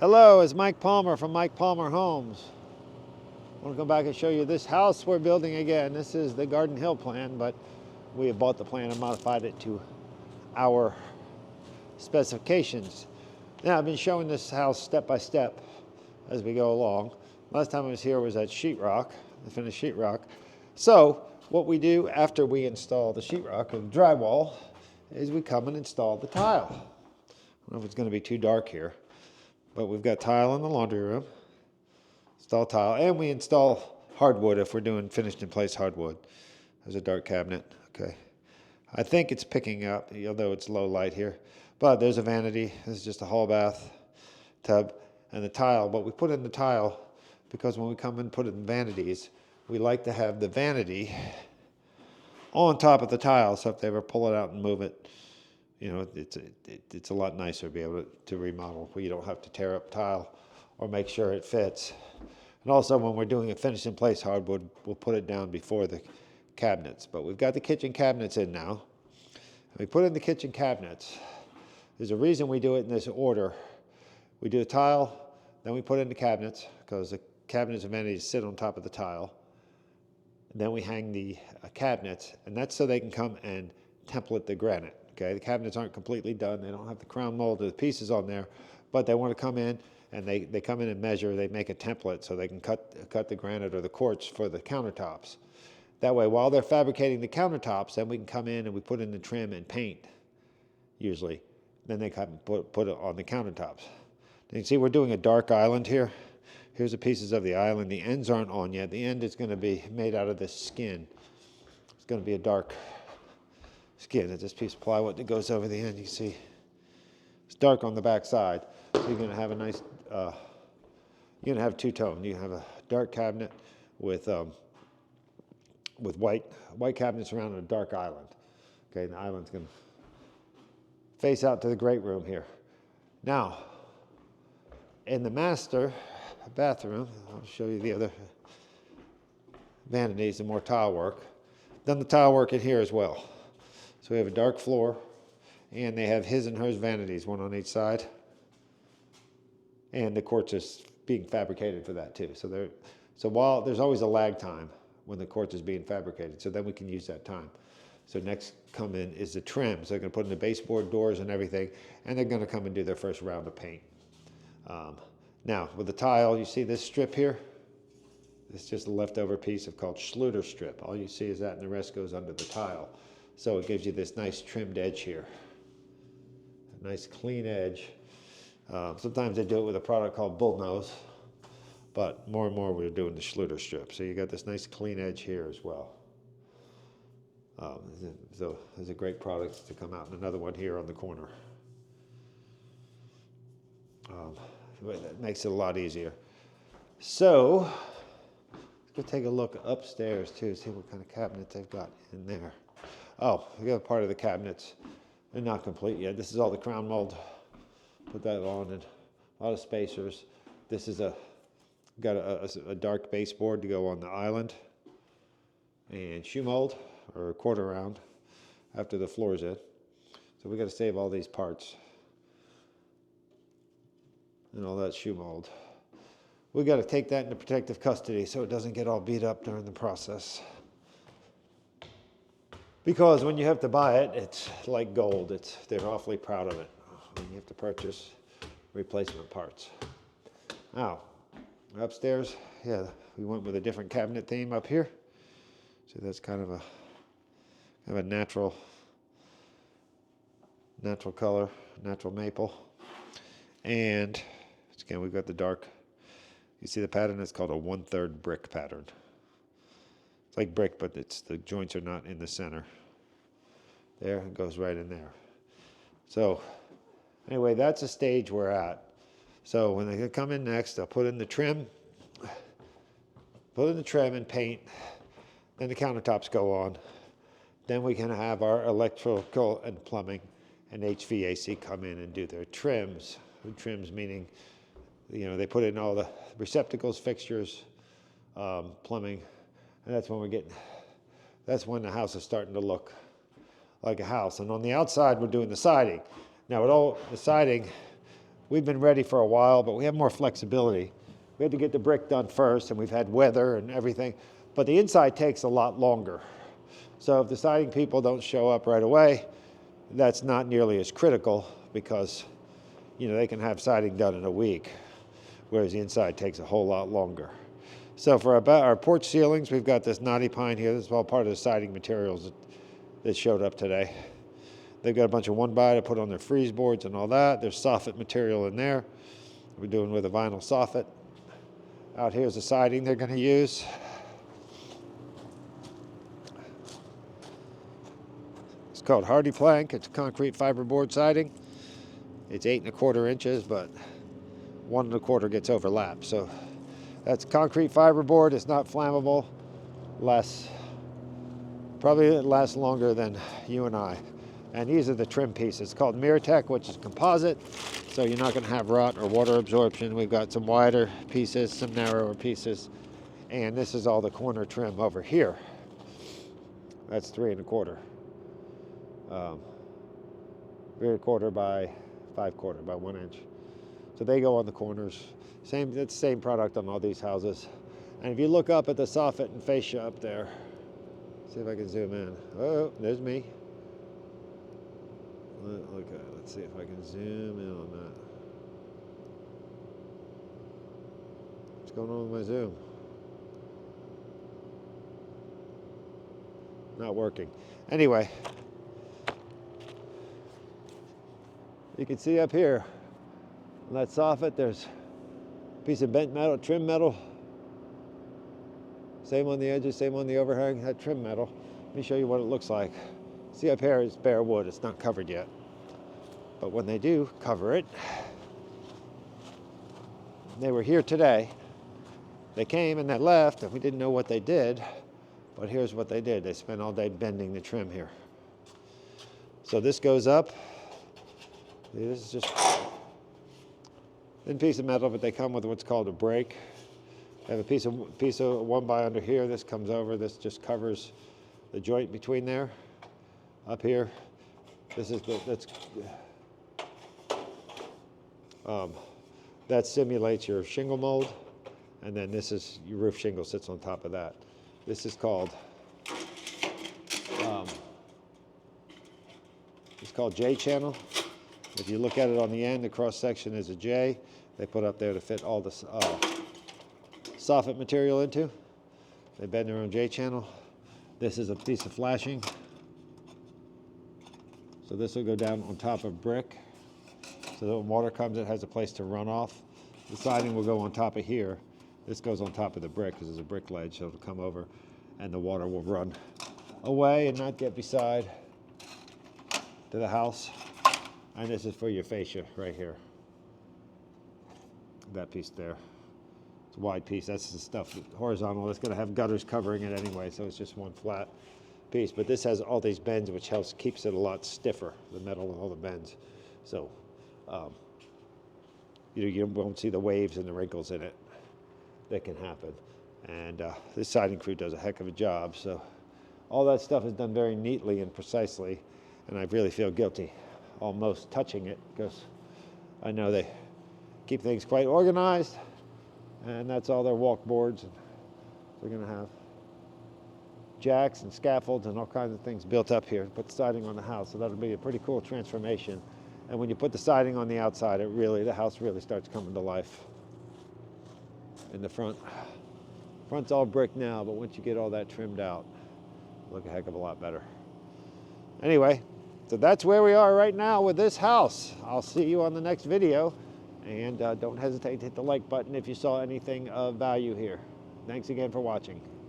Hello, it's Mike Palmer from Mike Palmer Homes. I want to come back and show you this house we're building again. This is the Garden Hill plan, but we have bought the plan and modified it to our specifications. Now, I've been showing this house step by step as we go along. Last time I was here was at sheetrock, the finished sheetrock. So, what we do after we install the sheetrock or the drywall is we come and install the tile. I don't know if it's going to be too dark here, but we've got tile in the laundry room, install tile, and we install hardwood if we're doing finished in place hardwood. There's a dark cabinet, okay. I think it's picking up, although it's low light here. But there's a vanity, this is just a hall bath tub, and the tile. But we put in the tile because when we come and put it in vanities, we like to have the vanity on top of the tile, so if they ever pull it out and move it, you know, it's a lot nicer to be able to remodel where you don't have to tear up tile or make sure it fits. And also when we're doing a finish in place hardwood, we'll put it down before the cabinets. But we've got the kitchen cabinets in now. And we put in the kitchen cabinets. There's a reason we do it in this order. We do a tile, then we put in the cabinets because the cabinets and vanities sit on top of the tile. And then we hang the cabinets, and that's so they can come and template the granite. Okay, the cabinets aren't completely done. They don't have the crown mold or the pieces on there, but they want to come in and they come in and measure. They make a template so they can cut the granite or the quartz for the countertops. That way, while they're fabricating the countertops, then we can come in and we put in the trim and paint, usually. Then they come and put it on the countertops. You can see we're doing a dark island here. Here's the pieces of the island. The ends aren't on yet. The end is going to be made out of this skin. It's going to be a dark skin. It's this piece of plywood that goes over the end. You can see it's dark on the back side. So you're going to have a nice, you're going to have two-tone. You have a dark cabinet with white cabinets around a dark island. Okay, and the island's going to face out to the great room here. Now, in the master bathroom, I'll show you the other vanities and more tile work. Done the tile work in here as well. So we have a dark floor, and they have his and hers vanities, one on each side. And the quartz is being fabricated for that too. So while there's always a lag time when the quartz is being fabricated, so then we can use that time. So next come in is the trim. So they're going to put in the baseboard doors and everything, and they're going to come and do their first round of paint. Now with the tile, you see this strip here? It's just a leftover piece of called Schluter strip. All you see is that, and the rest goes under the tile. So it gives you this nice trimmed edge here. A nice clean edge. Sometimes they do it with a product called Bullnose, but more and more we're doing the Schluter strip. So you got this nice clean edge here as well. So there's a great product to come out, and another one here on the corner. That makes it a lot easier. So let's go take a look upstairs too, see what kind of cabinets they've got in there. Oh, we got part of the cabinets. They're not complete yet. This is all the crown mold. Put that on, and a lot of spacers. This is got a dark baseboard to go on the island, and shoe mold or a quarter round after the floor's in. So we got to save all these parts and all that shoe mold. We got to take that into protective custody so it doesn't get all beat up during the process. Because when you have to buy it, it's like gold. They're awfully proud of it when you have to purchase replacement parts. Now, upstairs, yeah, we went with a different cabinet theme up here. So that's kind of a natural color, natural maple. And again, we've got the dark. You see the pattern? It's called a 1/3 brick pattern. It's like brick, but the joints are not in the center. There, it goes right in there. So anyway, that's the stage we're at. So when they come in next, they'll put in the trim and paint. Then the countertops go on. Then we can have our electrical and plumbing and HVAC come in and do their trims. Trims meaning, you know, they put in all the receptacles, fixtures, plumbing, and that's when the house is starting to look like a house. And on the outside, we're doing the siding. Now, with all the siding, we've been ready for a while, but we have more flexibility. We had to get the brick done first, and we've had weather and everything, but the inside takes a lot longer. So if the siding people don't show up right away, that's not nearly as critical because, they can have siding done in a week, whereas the inside takes a whole lot longer. So for our porch ceilings, we've got this knotty pine here. This is all part of the siding materials that showed up today. They've got a bunch of 1x to put on their freeze boards and all that. There's soffit material in there. We're doing with a vinyl soffit. Out here's the siding they're going to use. It's called Hardy Plank. It's concrete fiberboard siding. It's 8 1/4 inches, but 1 1/4 gets overlapped. So that's concrete fiberboard. It's not flammable. Probably lasts longer than you and I. And these are the trim pieces. It's called Miratech, which is composite, so you're not going to have rot or water absorption. We've got some wider pieces, some narrower pieces, and this is all the corner trim over here. That's 3 1/4. 3 1/4 by 5 1/4 by 1 inch. So they go on the corners. It's the same product on all these houses. And if you look up at the soffit and fascia up there, see if I can zoom in. Oh, there's me. Okay, let's see if I can zoom in on that. What's going on with my zoom? Not working. Anyway, you can see up here on that soffit, there's a piece of bent metal, trim metal. Same on the edges, same on the overhang, that trim metal. Let me show you what it looks like. See up here, it's bare wood, it's not covered yet. But when they do cover it, they were here today. They came and they left, and we didn't know what they did, but here's what they did. They spent all day bending the trim here. So this goes up. This is just a thin piece of metal, but they come with what's called a brake. They have a piece of 1x under here. This comes over. This just covers the joint between there. Up here, that simulates your shingle mold, and then this is your roof shingle sits on top of that. This is called it's called J channel. If you look at it on the end, the cross section is a J. They put up there to fit all the soffit material into. They bend their own J channel. This is a piece of flashing. So this will go down on top of brick. So that when water comes, it has a place to run off. The siding will go on top of here. This goes on top of the brick because there's a brick ledge, so it'll come over and the water will run away and not get beside to the house. And this is for your fascia right here. That piece there. It's a wide piece. That's the stuff horizontal. It's going to have gutters covering it anyway, so it's just one flat piece. But this has all these bends, which keeps it a lot stiffer, the metal with all the bends. So you won't see the waves and the wrinkles in it that can happen. And this siding crew does a heck of a job. So all that stuff is done very neatly and precisely. And I really feel guilty almost touching it because I know they keep things quite organized. And that's all their walk boards. And we're going to have jacks and scaffolds and all kinds of things built up here to put the siding on the house. So that'll be a pretty cool transformation. And when you put the siding on the outside, the house really starts coming to life. In the front's all brick now, but once you get all that trimmed out, look a heck of a lot better. Anyway, so that's where we are right now with this house. I'll see you on the next video, and don't hesitate to hit the like button if you saw anything of value here. Thanks again for watching.